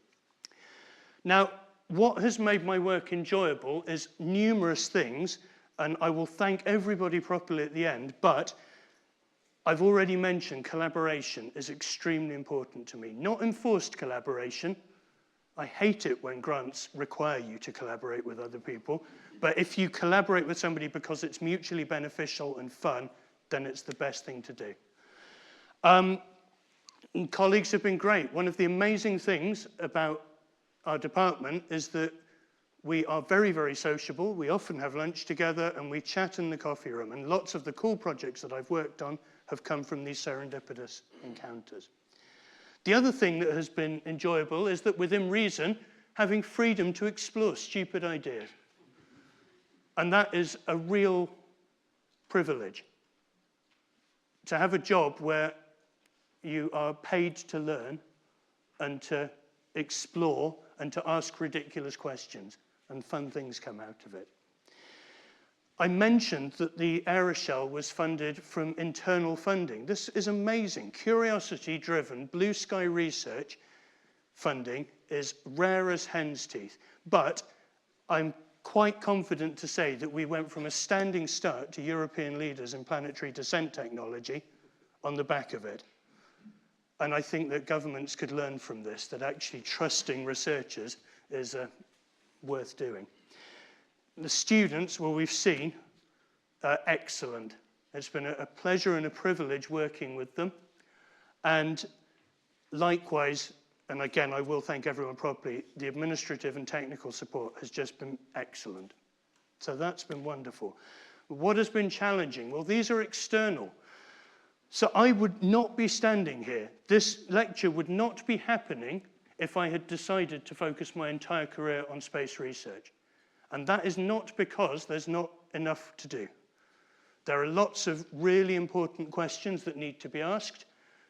Now, what has made my work enjoyable is numerous things, and I will thank everybody properly at the end, but I've already mentioned collaboration is extremely important to me. Not enforced collaboration. I hate it when grants require you to collaborate with other people. But if you collaborate with somebody because it's mutually beneficial and fun, then it's the best thing to do. Colleagues have been great. One of the amazing things about our department is that we are very, very sociable. We often have lunch together and we chat in the coffee room. And lots of the cool projects that I've worked on have come from these serendipitous encounters. The other thing that has been enjoyable is that within reason, having freedom to explore stupid ideas. And that is a real privilege. To have a job where you are paid to learn and to explore and to ask ridiculous questions, and fun things come out of it. I mentioned that the Aeroshell was funded from internal funding. This is amazing. Curiosity-driven, blue sky research funding is rare as hen's teeth. But I'm quite confident to say that we went from a standing start to European leaders in planetary descent technology on the back of it. And I think that governments could learn from this, that actually trusting researchers is worth doing. The students, well, we've seen, are excellent. It's been a pleasure and a privilege working with them. And likewise, and again, I will thank everyone properly, the administrative and technical support has just been excellent. So that's been wonderful. What has been challenging? Well, these are external. So I would not be standing here. This lecture would not be happening if I had decided to focus my entire career on space research. And that is not because there's not enough to do. There are lots of really important questions that need to be asked.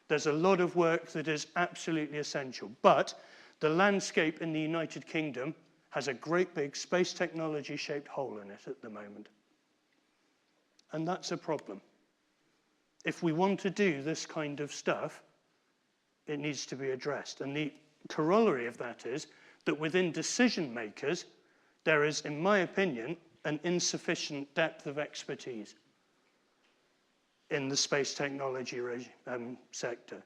There's a lot of work that is absolutely essential. But the landscape in the United Kingdom has a great big space technology-shaped hole in it at the moment. And that's a problem. If we want to do this kind of stuff, it needs to be addressed. And the corollary of that is that within decision makers, there is, in my opinion, an insufficient depth of expertise in the space technology sector.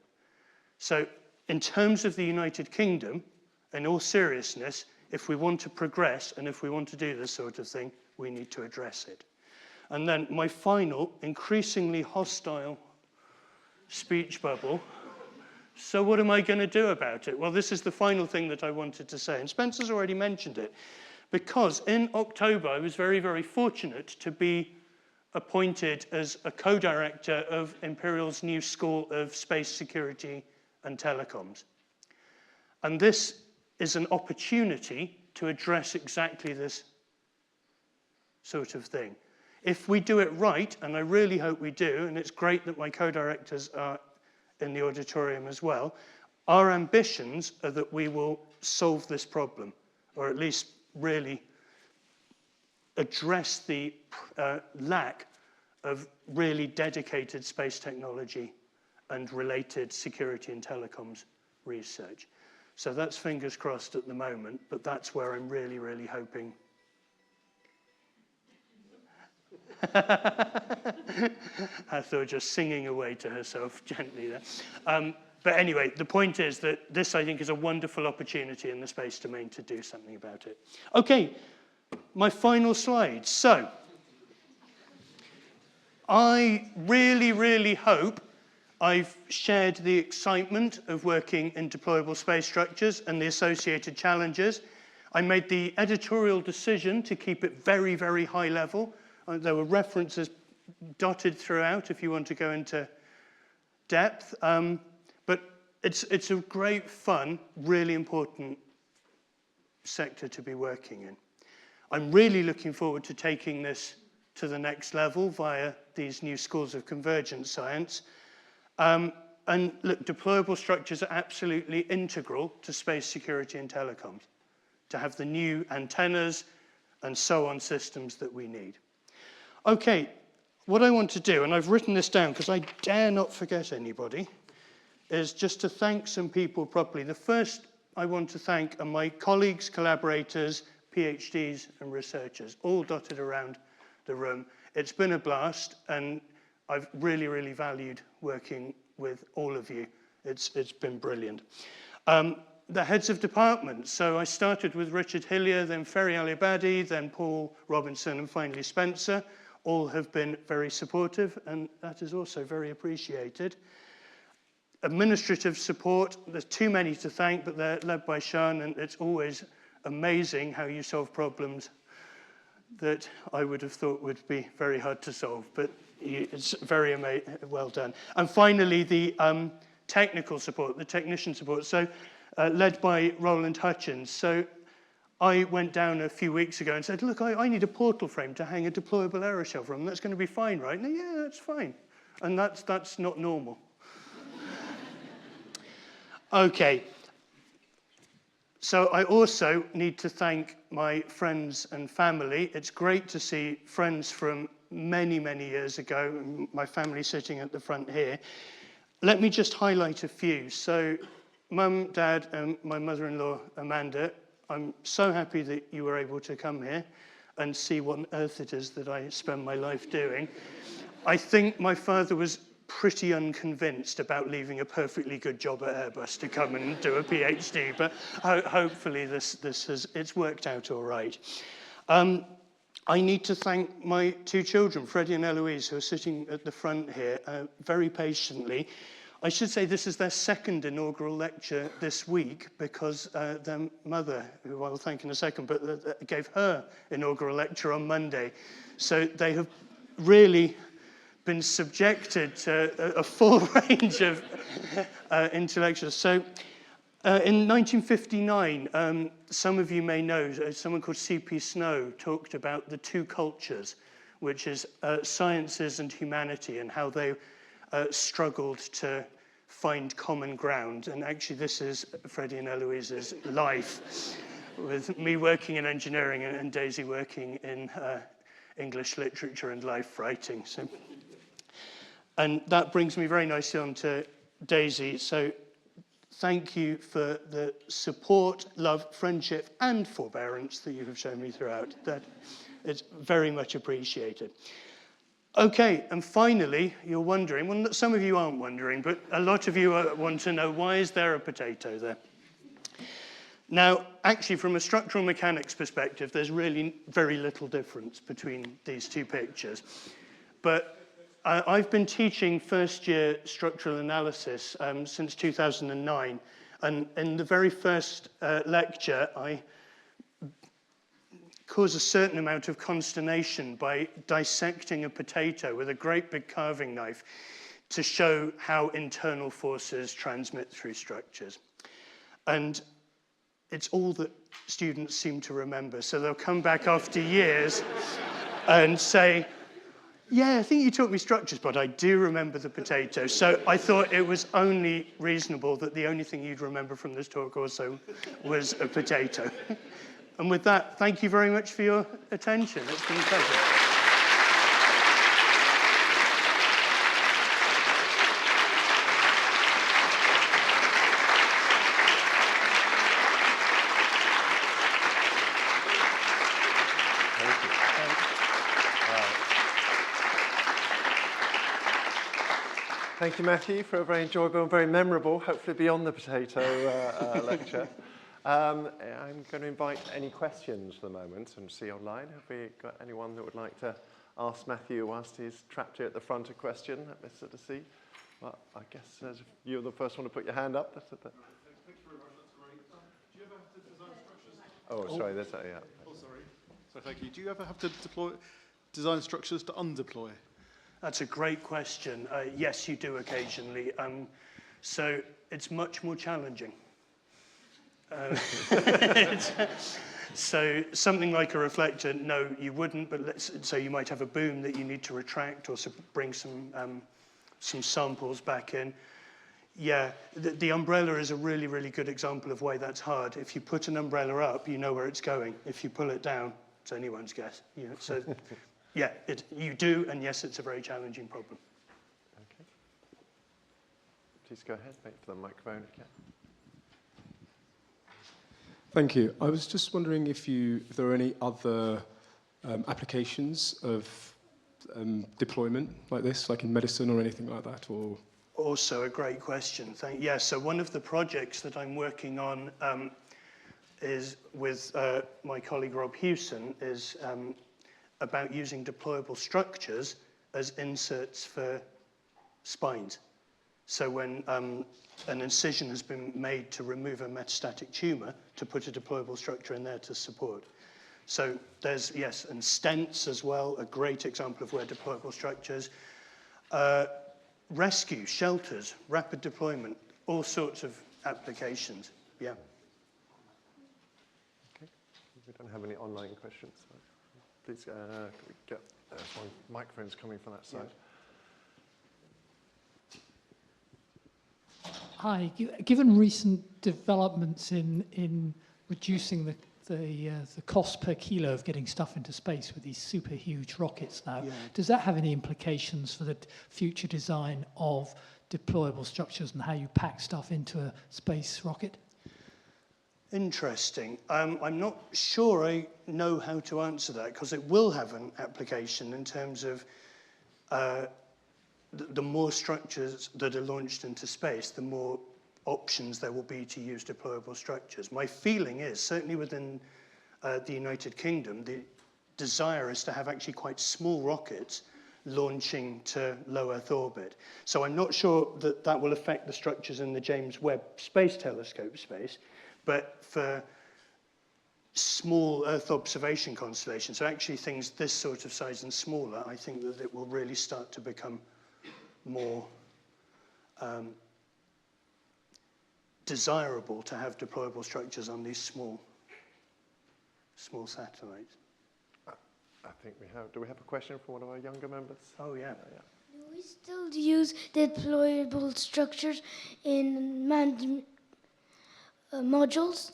So in terms of the United Kingdom, in all seriousness, if we want to progress and if we want to do this sort of thing, we need to address it. And then my final, increasingly hostile speech bubble. So what am I going to do about it? Well, this is the final thing that I wanted to say. And Spencer's already mentioned it. Because in October, I was very, very fortunate to be appointed as a co-director of Imperial's new School of Space Security and Telecoms. And this is an opportunity to address exactly this sort of thing. If we do it right, and I really hope we do, and it's great that my co-directors are in the auditorium as well, our ambitions are that we will solve this problem, or at least really address the lack of really dedicated space technology and related security and telecoms research. So that's fingers crossed at the moment, but that's where I'm really, really hoping. Hathor just singing away to herself gently there. But anyway, the point is that this, I think, is a wonderful opportunity in the space domain to do something about it. Okay, my final slide. So, I really, really hope I've shared the excitement of working in deployable space structures and the associated challenges. I made the editorial decision to keep it very, very high level. There were references dotted throughout if you want to go into depth. But it's a great fun, really important sector to be working in. I'm really looking forward to taking this to the next level via these new schools of convergent science. And look, deployable structures are absolutely integral to space security and telecoms, to have the new antennas and so on systems that we need. Okay, what I want to do, and I've written this down because I dare not forget anybody, is just to thank some people properly. The first I want to thank are my colleagues, collaborators, PhDs and researchers, all dotted around the room. It's been a blast, and I've really, really valued working with all of you. It's been brilliant. The heads of departments. So I started with Richard Hillier, then Ferry Alibadi, then Paul Robinson, and finally Spencer. All have been very supportive, and that is also very appreciated. Administrative support, there's too many to thank, but they're led by Sean, and it's always amazing how you solve problems that I would have thought would be very hard to solve, but it's very well done. And finally, the technical support, the technician support, so led by Roland Hutchins. So I went down a few weeks ago and said, look, I need a portal frame to hang a deployable aeroshell from. That's going to be fine, right? And yeah, that's fine. And that's not normal. Okay. So I also need to thank my friends and family. It's great to see friends from many, many years ago, my family sitting at the front here. Let me just highlight a few. So Mum, Dad, and my mother-in-law, Amanda, I'm so happy that you were able to come here and see what on earth it is that I spend my life doing. I think my father was pretty unconvinced about leaving a perfectly good job at Airbus to come and do a PhD, but hopefully it's worked out all right. I need to thank my two children, Freddie and Eloise, who are sitting at the front here very patiently. I should say this is their second inaugural lecture this week because their mother, who I'll thank in a second, but gave her inaugural lecture on Monday. So they have really been subjected to a full range of intellectuals. So in 1959, some of you may know, someone called C.P. Snow talked about the two cultures, which is sciences and humanity, and how they struggled to find common ground. And actually, this is Freddie and Eloise's life, with me working in engineering and Daisy working in English literature and life writing. So, and that brings me very nicely on to Daisy. So thank you for the support, love, friendship, and forbearance that you have shown me throughout. That is very much appreciated. Okay, and finally, you're wondering, well, some of you aren't wondering, but a lot of you want to know, why is there a potato there? Now, actually, from a structural mechanics perspective, there's really very little difference between these two pictures. But I've been teaching first-year structural analysis since 2009, and in the very first lecture, I caused a certain amount of consternation by dissecting a potato with a great big carving knife to show how internal forces transmit through structures. And it's all that students seem to remember. So they'll come back after years and say, yeah, I think you taught me structures, but I do remember the potato. So I thought it was only reasonable that the only thing you'd remember from this talk also was a potato. And with that, thank you very much for your attention. It's been a pleasure.
Thank you, Matthew, for a very enjoyable and very memorable, hopefully beyond the potato lecture. I'm going to invite any questions for the moment and see online. Have we got anyone that would like to ask Matthew whilst he's trapped here at the front a question? Let's sort of see. Well, I guess you're the first one to put your hand up.
Thank you very much, that's great. Do you ever have to design structures?
Oh, sorry, there's that, yeah.
Oh, sorry. So thank you. Do you ever have to design structures to undeploy?
That's a great question. Yes, you do occasionally. So it's much more challenging. So something like a reflector, no, you wouldn't, but so you might have a boom that you need to retract or bring some samples back in. Yeah, the umbrella is a really, really good example of why that's hard. If you put an umbrella up, you know where it's going. If you pull it down, it's anyone's guess. You know, so, yeah, you do, and yes, it's a very challenging problem.
Okay. Please go ahead, wait for the microphone again.
Thank you. I was just wondering if there are any other applications of deployment like this, like in medicine or anything like that, or?
Also a great question. So one of the projects that I'm working on is with my colleague Rob Hewson is about using deployable structures as inserts for spines. So when an incision has been made to remove a metastatic tumor, to put a deployable structure in there to support. So there's, yes, and stents as well, a great example of where deployable structures. Rescue, shelters, rapid deployment, all sorts of applications, yeah.
Okay, we don't have any online questions. So please, can we get, there's one microphone's coming from that side.
Yeah. Hi, given recent developments in reducing the cost per kilo of getting stuff into space with these super huge rockets now, does that have any implications for the future design of deployable structures and how you pack stuff into a space rocket?
Interesting. I'm not sure I know how to answer that because it will have an application in terms of the more structures that are launched into space, the more options there will be to use deployable structures. My feeling is, certainly within the United Kingdom, the desire is to have actually quite small rockets launching to low Earth orbit. So I'm not sure that that will affect the structures in the James Webb Space Telescope space, but for small Earth observation constellations, so actually things this sort of size and smaller, I think that it will really start to become more desirable to have deployable structures on these small satellites.
I think we have. Do we have a question from one of our younger members?
Oh, yeah.
Do we still use deployable structures in manned modules?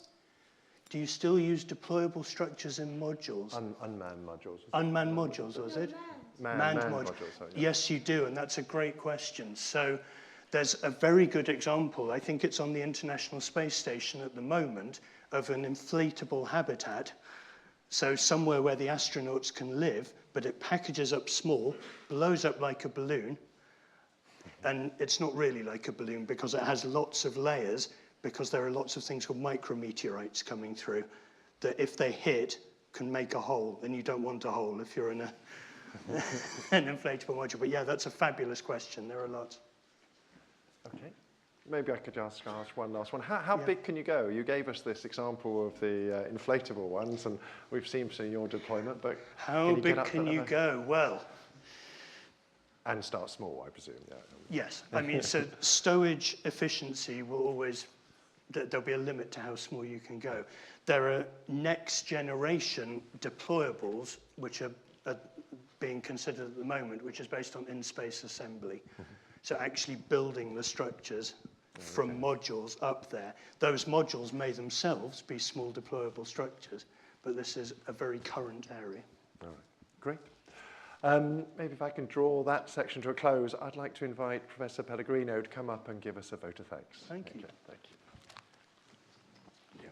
Do you still use deployable structures in modules?
Unmanned modules.
Unmanned modules, was it?
Manned
modules.
Sorry, yeah.
Yes, you do, and that's a great question. So there's a very good example, I think it's on the International Space Station at the moment, of an inflatable habitat. So somewhere where the astronauts can live, but it packages up small, blows up like a balloon, and it's not really like a balloon because it has lots of layers, because there are lots of things called micrometeorites coming through that if they hit can make a hole, and you don't want a hole if you're in an inflatable module. But yeah, that's a fabulous question. There are lots.
Okay. Maybe I could just ask one last one. How big can you go? You gave us this example of the inflatable ones, and we've seen your deployment, but
how big can you go? Well,
and start small, I presume. Yeah.
Yes. I mean, so stowage efficiency will always, there'll be a limit to how small you can go. There are next generation deployables, which are being considered at the moment, which is based on in-space assembly. So actually building the structures from modules up there. Those modules may themselves be small deployable structures, but this is a very current area.
All right. Great. Maybe if I can draw that section to a close, I'd like to invite Professor Pellegrino to come up and give us a vote of thanks.
Thank you.
Thank you. Yeah.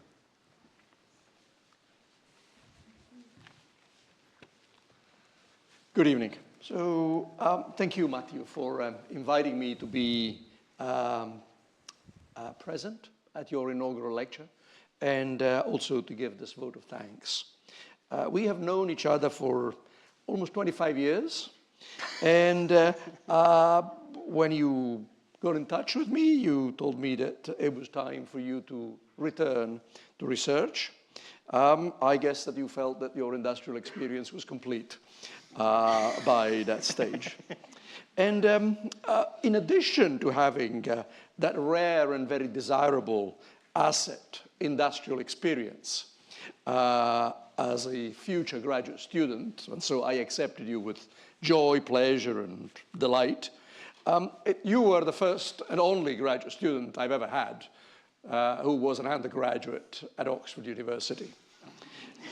Good evening. So thank you, Matthew, for inviting me to be present at your inaugural lecture and also to give this vote of thanks. We have known each other for almost 25 years. And when you got in touch with me, you told me that it was time for you to return to research. I guess that you felt that your industrial experience was complete by that stage. And in addition to having that rare and very desirable asset, industrial experience, as a future graduate student, and so I accepted you with joy, pleasure, and delight. You were the first and only graduate student I've ever had who was an undergraduate at Oxford University.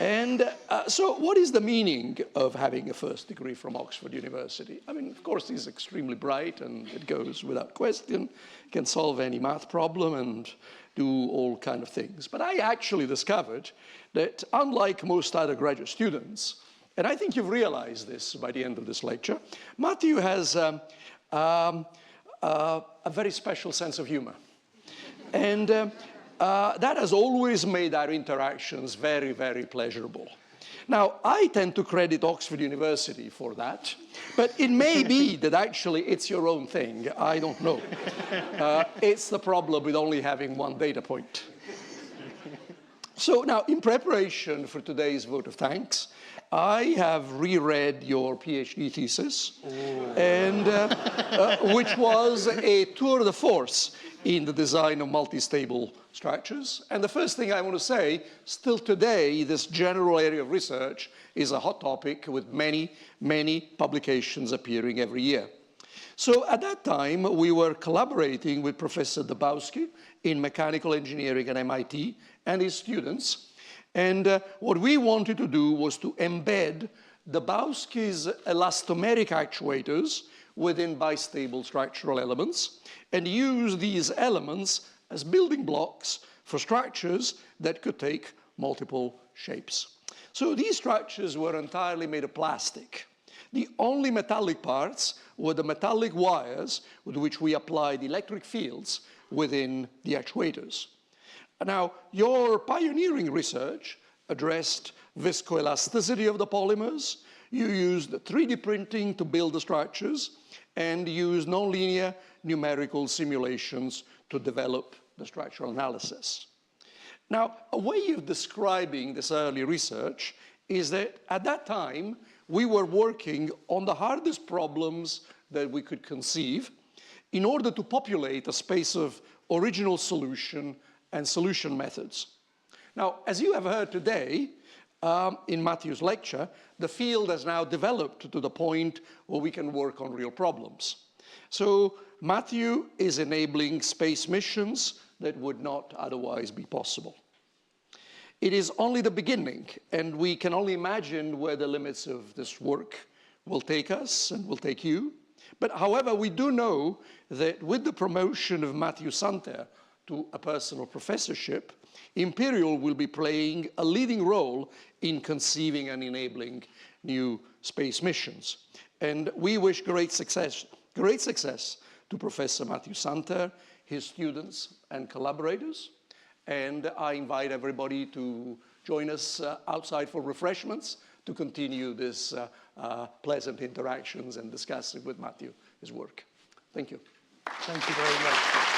And so what is the meaning of having a first degree from Oxford University? I mean, of course, he's extremely bright, and it goes without question, can solve any math problem and do all kind of things. But I actually discovered that unlike most other graduate students, and I think you've realized this by the end of this lecture, Matthew has a very special sense of humor. And that has always made our interactions very, very pleasurable. Now, I tend to credit Oxford University for that, but it may be that actually it's your own thing. I don't know. It's the problem with only having one data point. So now, in preparation for today's vote of thanks, I have reread your PhD thesis, and which was a tour de force in the design of multi-stable structures. And the first thing I want to say, still today, this general area of research is a hot topic with many, many publications appearing every year. So at that time, we were collaborating with Professor Dabowski in mechanical engineering at MIT and his students. And what we wanted to do was to embed Dabowski's elastomeric actuators within bistable structural elements and use these elements as building blocks for structures that could take multiple shapes. So these structures were entirely made of plastic. The only metallic parts were the metallic wires with which we applied electric fields within the actuators. Now, your pioneering research addressed viscoelasticity of the polymers. You used 3D printing to build the structures and used nonlinear numerical simulations to develop the structural analysis. Now, a way of describing this early research is that at that time, we were working on the hardest problems that we could conceive in order to populate a space of original solution and solution methods. Now, as you have heard today, in Matthew's lecture, the field has now developed to the point where we can work on real problems. So Matthew is enabling space missions that would not otherwise be possible. It is only the beginning, and we can only imagine where the limits of this work will take us and will take you. But however, we do know that with the promotion of Matthew Santer to a personal professorship, Imperial will be playing a leading role in conceiving and enabling new space missions. And we wish great success to Professor Matthew Santer, his students and collaborators. And I invite everybody to join us outside for refreshments to continue this pleasant interactions and discussing with Matthew his work. Thank you.
Thank you very much.